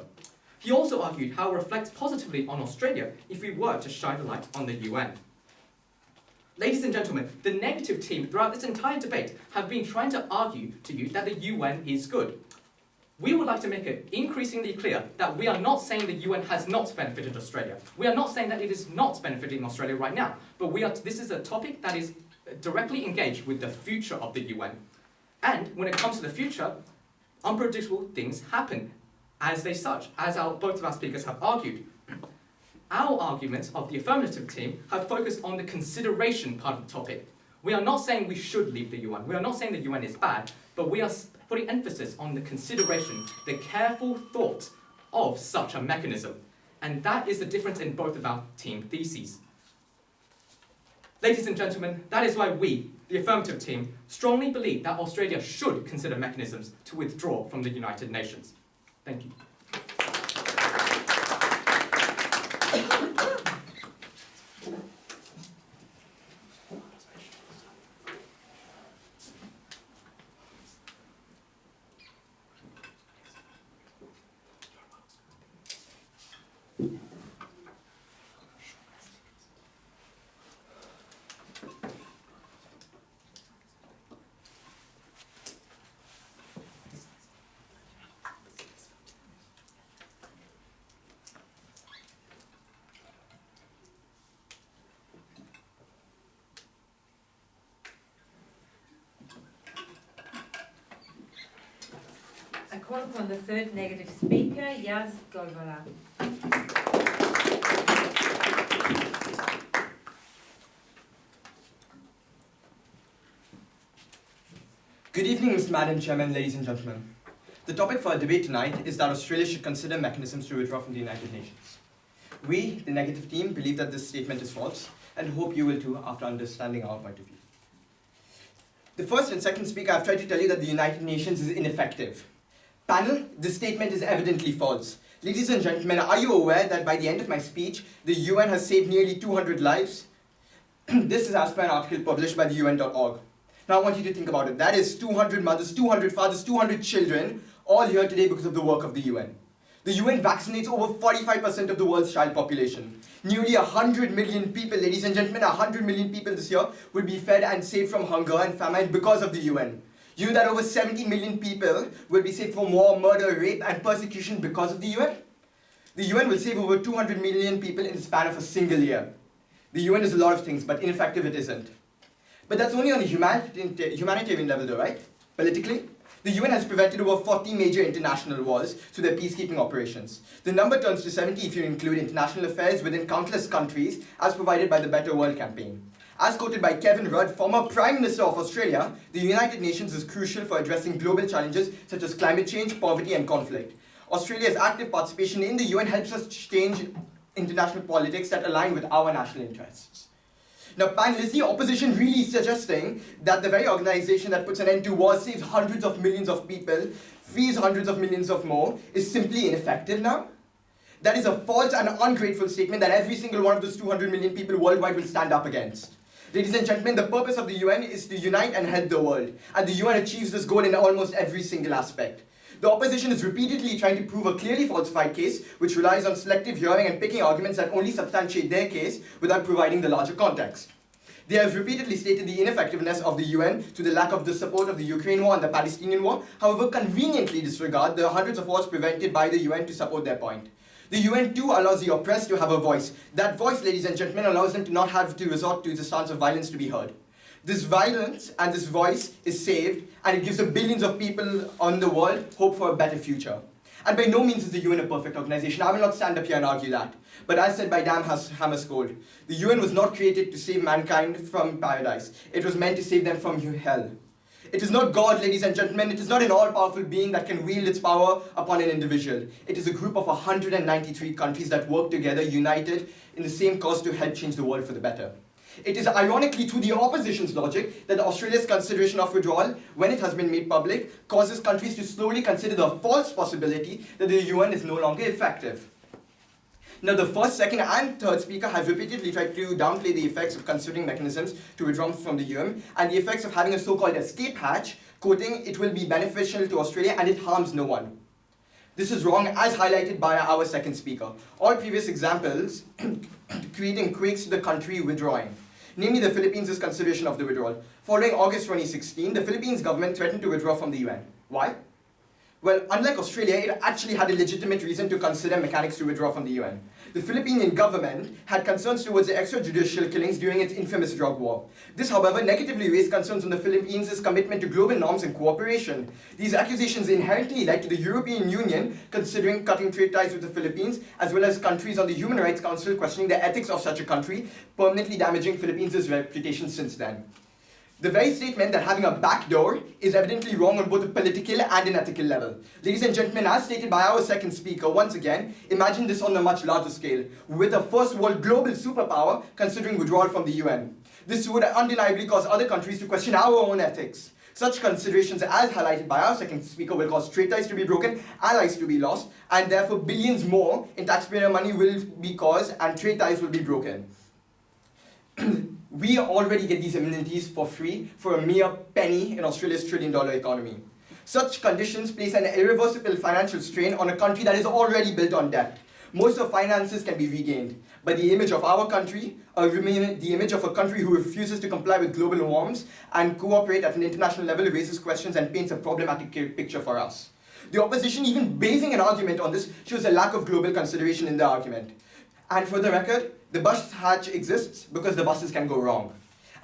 He also argued how it reflects positively on Australia if we were to shine a light on the UN. Ladies and gentlemen, the negative team throughout this entire debate have been trying to argue to you that the UN is good. We would like to make it increasingly clear that we are not saying the UN has not benefited Australia. We are not saying that it is not benefiting Australia right now, but this is a topic that is directly engaged with the future of the UN. And when it comes to the future, unpredictable things happen as both of our speakers have argued. Our arguments of the affirmative team have focused on the consideration part of the topic. We are not saying we should leave the UN. We are not saying the UN is bad, but we are putting emphasis on the consideration, the careful thought of such a mechanism. And that is the difference in both of our team theses. Ladies and gentlemen, that is why we, the affirmative team, strongly believe that Australia should consider mechanisms to withdraw from the United Nations. Thank you. I call upon the third negative speaker, Yaz Golvala. Good evening, Madam Chairman, ladies and gentlemen. The topic for our debate tonight is that Australia should consider mechanisms to withdraw from the United Nations. We, the negative team, believe that this statement is false and hope you will too after understanding our point of view. The first and second speaker have tried to tell you that the United Nations is ineffective. Panel, this statement is evidently false. Ladies and gentlemen, are you aware that by the end of my speech, the UN has saved nearly 200 lives? This is as per an article published by the UN.org. Now I want you to think about it. That is 200 mothers, 200 fathers, 200 children, all here today because of the work of the UN. The UN vaccinates over 45% of the world's child population. Nearly 100 million people, ladies and gentlemen, 100 million people this year will be fed and saved from hunger and famine because of the UN. You know that over 70 million people will be saved from war, murder, rape and persecution because of the UN? The UN will save over 200 million people in the span of a single year. The UN is a lot of things, but ineffective it isn't. But that's only on a humanitarian level though, right? Politically, the UN has prevented over 40 major international wars through their peacekeeping operations. The number turns to 70 if you include international affairs within countless countries as provided by the Better World campaign. As quoted by Kevin Rudd, former Prime Minister of Australia, the United Nations is crucial for addressing global challenges such as climate change, poverty and conflict. Australia's active participation in the UN helps us change international politics that align with our national interests. Now, panelists, the opposition really is suggesting that the very organization that puts an end to wars, saves hundreds of millions of people, frees hundreds of millions of more, is simply ineffective now? That is a false and ungrateful statement that every single one of those 200 million people worldwide will stand up against. Ladies and gentlemen, the purpose of the UN is to unite and help the world, and the UN achieves this goal in almost every single aspect. The opposition is repeatedly trying to prove a clearly falsified case, which relies on selective hearing and picking arguments that only substantiate their case without providing the larger context. They have repeatedly stated the ineffectiveness of the UN to the lack of the support of the Ukraine war and the Palestinian war, however conveniently disregard the hundreds of wars prevented by the UN to support their point. The UN too allows the oppressed to have a voice. That voice, ladies and gentlemen, allows them to not have to resort to the stance of violence to be heard. This violence and this voice is saved, and it gives the billions of people on the world hope for a better future. And by no means is the UN a perfect organization. I will not stand up here and argue that. But as said by Hammarskjöld, the UN was not created to save mankind from paradise. It was meant to save them from hell. It is not God, ladies and gentlemen. It is not an all-powerful being that can wield its power upon an individual. It is a group of 193 countries that work together, united in the same cause to help change the world for the better. It is ironically to the opposition's logic that Australia's consideration of withdrawal, when it has been made public, causes countries to slowly consider the false possibility that the UN is no longer effective. Now, the first, second, and third speaker have repeatedly tried to downplay the effects of considering mechanisms to withdraw from the UN and the effects of having a so-called escape hatch, quoting, "It will be beneficial to Australia and it harms no one." This is wrong, as highlighted by our second speaker. All previous examples creating quakes to the country withdrawing, namely the Philippines' consideration of the withdrawal. Following August 2016, the Philippines government threatened to withdraw from the UN. Why? Well, unlike Australia, it actually had a legitimate reason to consider mechanics to withdraw from the UN. The Philippine government had concerns towards the extrajudicial killings during its infamous drug war. This, however, negatively raised concerns on the Philippines' commitment to global norms and cooperation. These accusations inherently led to the European Union considering cutting trade ties with the Philippines, as well as countries on the Human Rights Council questioning the ethics of such a country, permanently damaging Philippines' reputation since then. The very statement that having a backdoor is evidently wrong on both a political and an ethical level. Ladies and gentlemen, as stated by our second speaker, once again, imagine this on a much larger scale, with a first world global superpower considering withdrawal from the UN. This would undeniably cause other countries to question our own ethics. Such considerations, as highlighted by our second speaker, will cause trade ties to be broken, allies to be lost, and therefore billions more in taxpayer money will be caused and trade ties will be broken. We already get these amenities for free for a mere penny in Australia's $1 trillion economy. Such conditions place an irreversible financial strain on a country that is already built on debt. Most of finances can be regained, but the image of our country, the image of a country who refuses to comply with global norms and cooperate at an international level, raises questions and paints a problematic picture for us. The opposition, even basing an argument on this, shows a lack of global consideration in the argument. And for the record, the bus hatch exists because the buses can go wrong.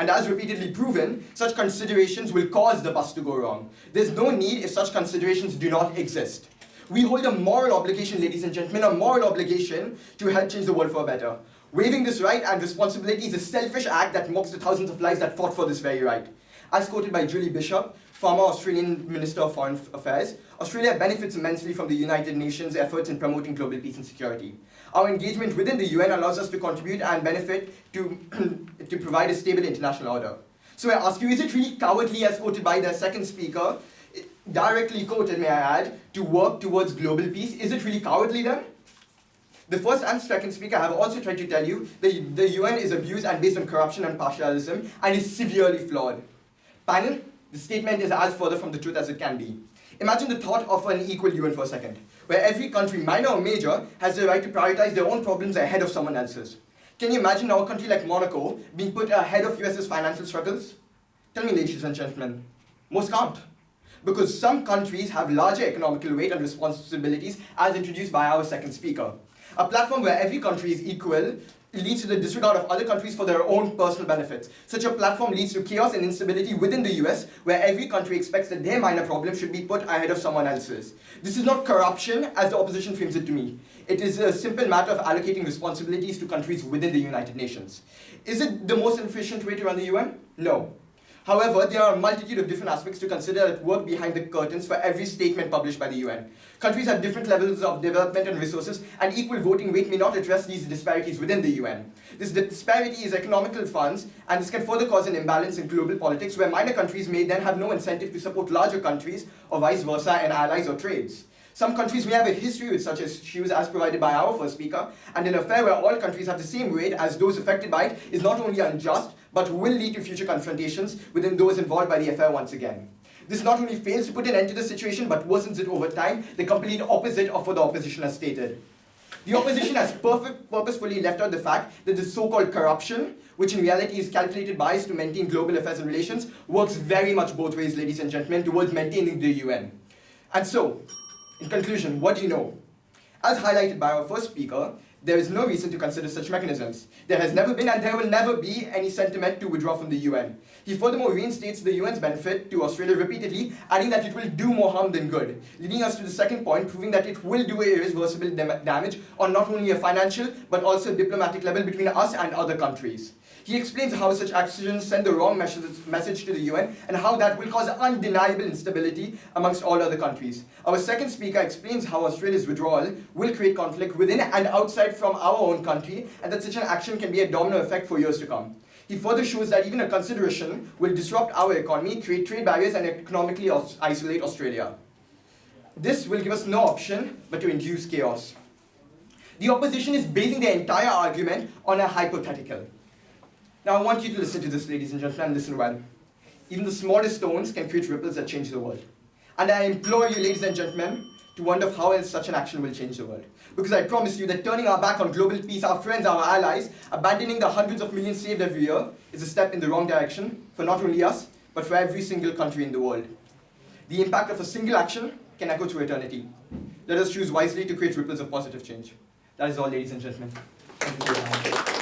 And as repeatedly proven, such considerations will cause the bus to go wrong. There's no need if such considerations do not exist. We hold a moral obligation, ladies and gentlemen, a moral obligation to help change the world for better. Waiving this right and responsibility is a selfish act that mocks the thousands of lives that fought for this very right. As quoted by Julie Bishop, former Australian Minister of Foreign Affairs, Australia benefits immensely from the United Nations' efforts in promoting global peace and security. Our engagement within the UN allows us to contribute and benefit to provide a stable international order. So I ask you, is it really cowardly, as quoted by the second speaker, directly quoted, may I add, to work towards global peace? Is it really cowardly then? The first and second speaker have also tried to tell you that the UN is abused and based on corruption and partialism and is severely flawed. Panel, the statement is as further from the truth as it can be. Imagine the thought of an equal UN for a second, where every country, minor or major, has the right to prioritize their own problems ahead of someone else's. Can you imagine our country like Monaco being put ahead of US's financial struggles? Tell me, ladies and gentlemen, most can't. Because some countries have larger economical weight and responsibilities, as introduced by our second speaker. A platform where every country is equal leads to the disregard of other countries for their own personal benefits. Such a platform leads to chaos and instability within the US, where every country expects that their minor problem should be put ahead of someone else's. This is not corruption, as the opposition frames it to me. It is a simple matter of allocating responsibilities to countries within the United Nations. Is it the most efficient way to run the UN? No. However, there are a multitude of different aspects to consider that work behind the curtains for every statement published by the UN. Countries have different levels of development and resources, and equal voting weight may not address these disparities within the UN. This disparity is economical funds, and this can further cause an imbalance in global politics, where minor countries may then have no incentive to support larger countries, or vice versa, in allies or trades. Some countries may have a history with such issues as provided by our first speaker, and an affair where all countries have the same weight as those affected by it is not only unjust, but will lead to future confrontations within those involved by the affair once again. This not only fails to put an end to the situation, but worsens it over time, the complete opposite of what the opposition has stated. The opposition has purposefully left out the fact that the so-called corruption, which in reality is calculated bias to maintain global affairs and relations, works very much both ways, ladies and gentlemen, towards maintaining the UN. And so, in conclusion, what do you know? As highlighted by our first speaker, there is no reason to consider such mechanisms. There has never been and there will never be any sentiment to withdraw from the UN. He furthermore reinstates the UN's benefit to Australia repeatedly, adding that it will do more harm than good, leading us to the second point, proving that it will do irreversible damage on not only a financial but also a diplomatic level between us and other countries. He explains how such actions send the wrong message to the UN and how that will cause undeniable instability amongst all other countries. Our second speaker explains how Australia's withdrawal will create conflict within and outside from our own country, and that such an action can be a domino effect for years to come. He further shows that even a consideration will disrupt our economy, create trade barriers, and economically isolate Australia. This will give us no option but to induce chaos. The opposition is basing their entire argument on a hypothetical. Now I want you to listen to this, ladies and gentlemen, and listen well. Even the smallest stones can create ripples that change the world. And I implore you, ladies and gentlemen, to wonder how else such an action will change the world. Because I promise you that turning our back on global peace, our friends, our allies, abandoning the hundreds of millions saved every year, is a step in the wrong direction for not only us, but for every single country in the world. The impact of a single action can echo through eternity. Let us choose wisely to create ripples of positive change. That is all, ladies and gentlemen. Thank you for your time.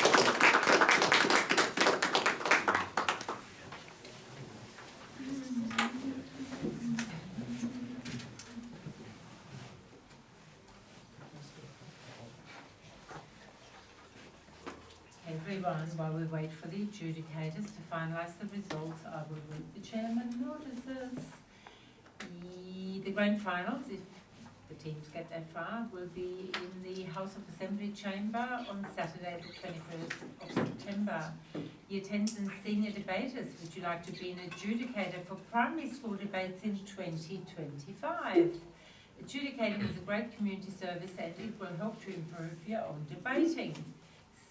Everyone, while we wait for the adjudicators to finalise the results, I will read the chairman notices. The grand finals, if the teams get that far, will be in the House of Assembly chamber on Saturday the 21st of September. Year 10s and senior debaters, would you like to be an adjudicator for primary school debates in 2025? Adjudicating is a great community service and it will help to improve your own debating.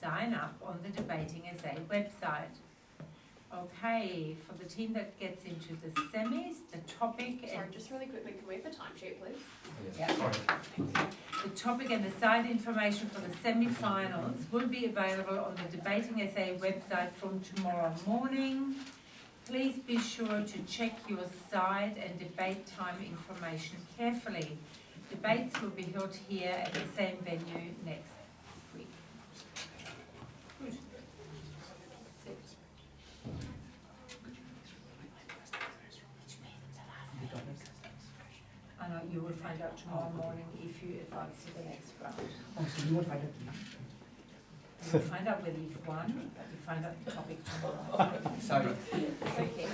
Sign up on the Debating SA website. Okay, for the team that gets into the semis, the topic Sorry, and just really quickly, can we have a timesheet, please? yeah. The topic and the side information for the semi-finals will be available on the Debating SA website from tomorrow morning. Please be sure to check your side and debate time information carefully. Debates will be held here at the same venue next week. Good. I know you will find out tomorrow morning if you advance to the next round. Oh, so you won't find out. You will find out whether you've won, but you find out the topic tomorrow. Sorry. Okay.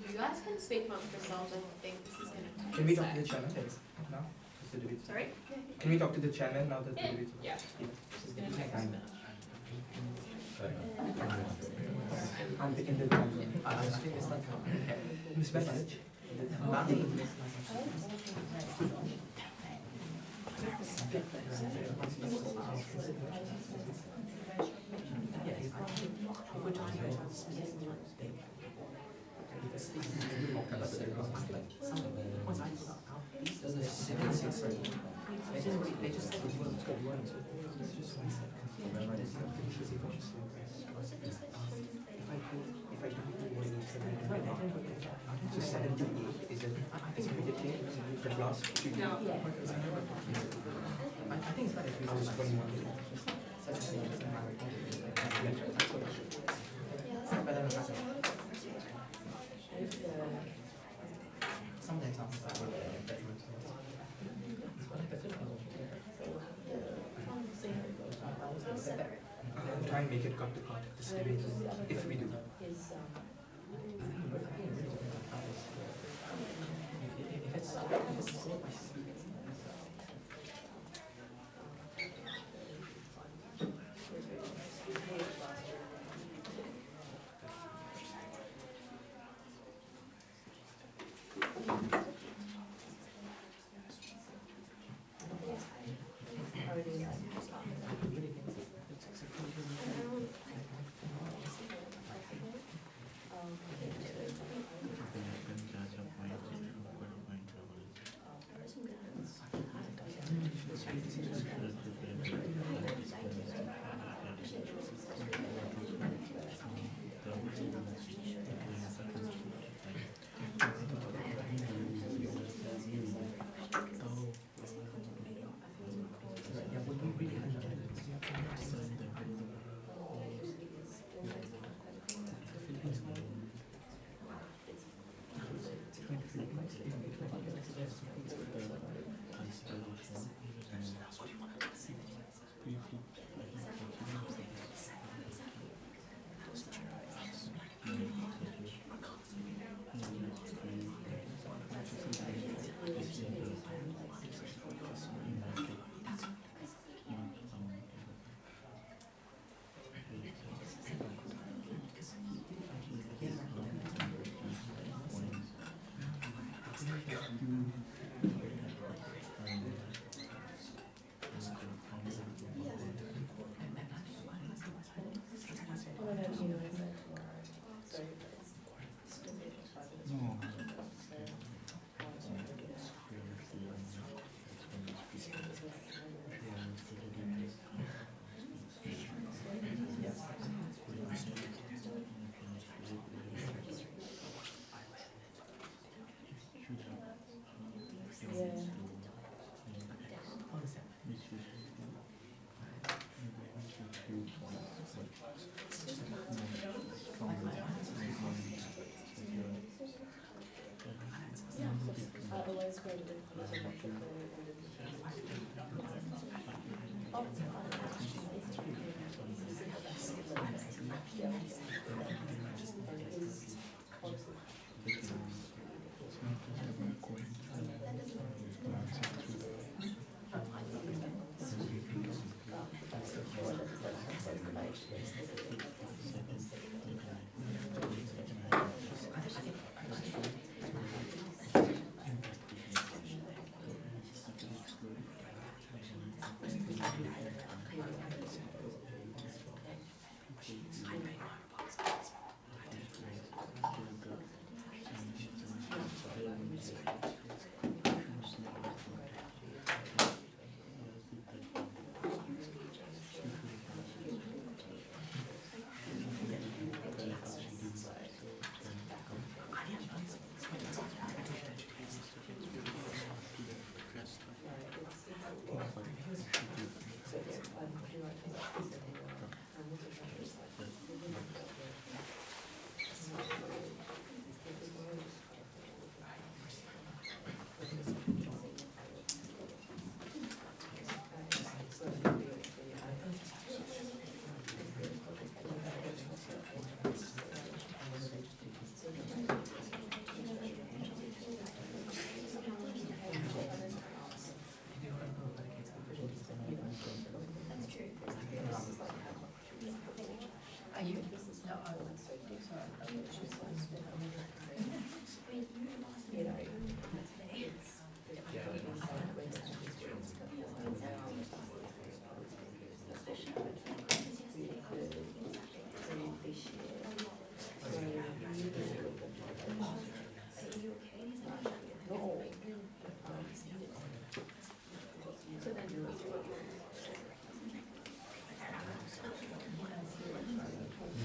You guys can speak amongst yourselves, I think this is going to take Can we a talk to the sec. chairman now? The debate. Sorry? Can we talk to the chairman now that the Yeah. debate? Yeah. This is going to take us a minute. I'm thinking the Miss Message. So 78 is an immediately the last two. No. I think it's better if we use 21. Sometimes try and make it cut to cut this debate if we do.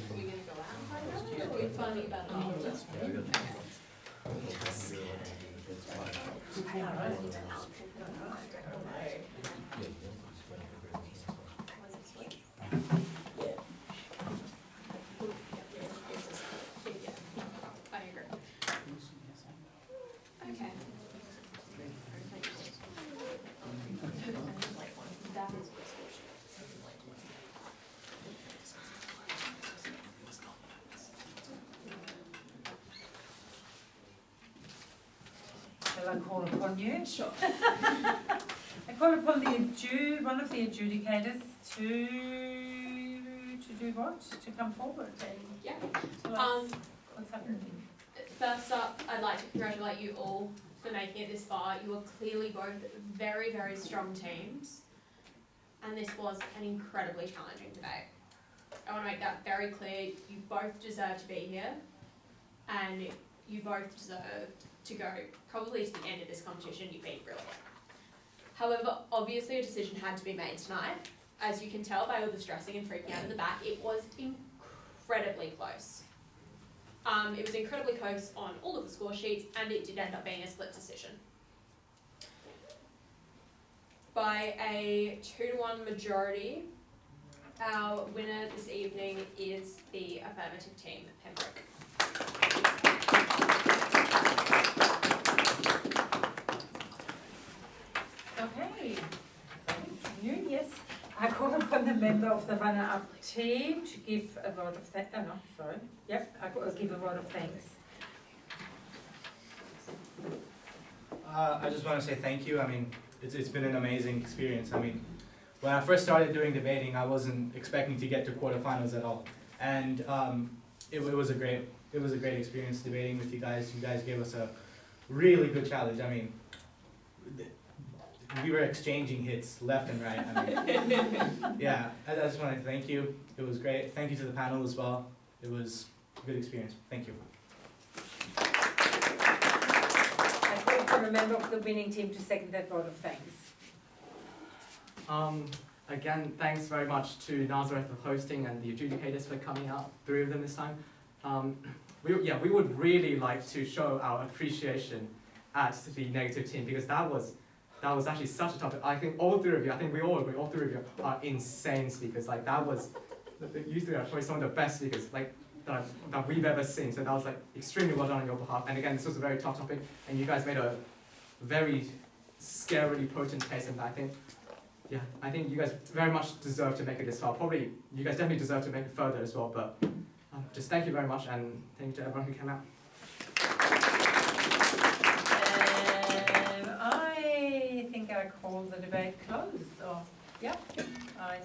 Are we gonna go out? Or are we finding about it after? I agree. Okay. That is Shall I call upon you? Sure. I call upon one of the adjudicators to do what? To come forward and Yeah. tell us what's happening. First up, I'd like to congratulate you all for making it this far. You are clearly both very, very strong teams, and this was an incredibly challenging debate. I want to make that very clear. You both deserve to be here, and you both deserve to go probably to the end of this competition. You've been brilliant. However, obviously a decision had to be made tonight. As you can tell by all the stressing and freaking out in the back, it was incredibly close. It was incredibly close on all of the score sheets, and it did end up being a split decision. By a 2-to-1 majority, our winner this evening is the Affirmative team, Pembroke. Okay, thank you. Yes, I call upon the member of the runner-up team to give a vote of thanks. Oh no, sorry. Yep, I will give a vote of thanks. I just want to say thank you. I mean, it's been an amazing experience. I mean, when I first started doing debating, I wasn't expecting to get to quarterfinals at all, and it was a great experience debating with you guys. You guys gave us a really good challenge. I mean, we were exchanging hits left and right. I mean, yeah, I just want to thank you. It was great. Thank you to the panel as well. It was a good experience. Thank you. I call for a member of the winning team to second that vote of thanks. Again, thanks very much to Nazareth for hosting and the adjudicators for coming out, 3 of them this time. We would really like to show our appreciation at the negative team because that was actually such a tough. I think all 3 of you, I think we all agree, all 3 of you are insane speakers. Like that was, you 3 are probably some of the best speakers like that we've ever seen. So that was like extremely well done on your behalf. And again, this was a very tough topic, and you guys made a very scarily potent case, and I think you guys very much deserve to make it this far. Probably, you guys definitely deserve to make it further as well, but just thank you very much, and thank you to everyone who came out. I think I call the debate closed, or, yeah, I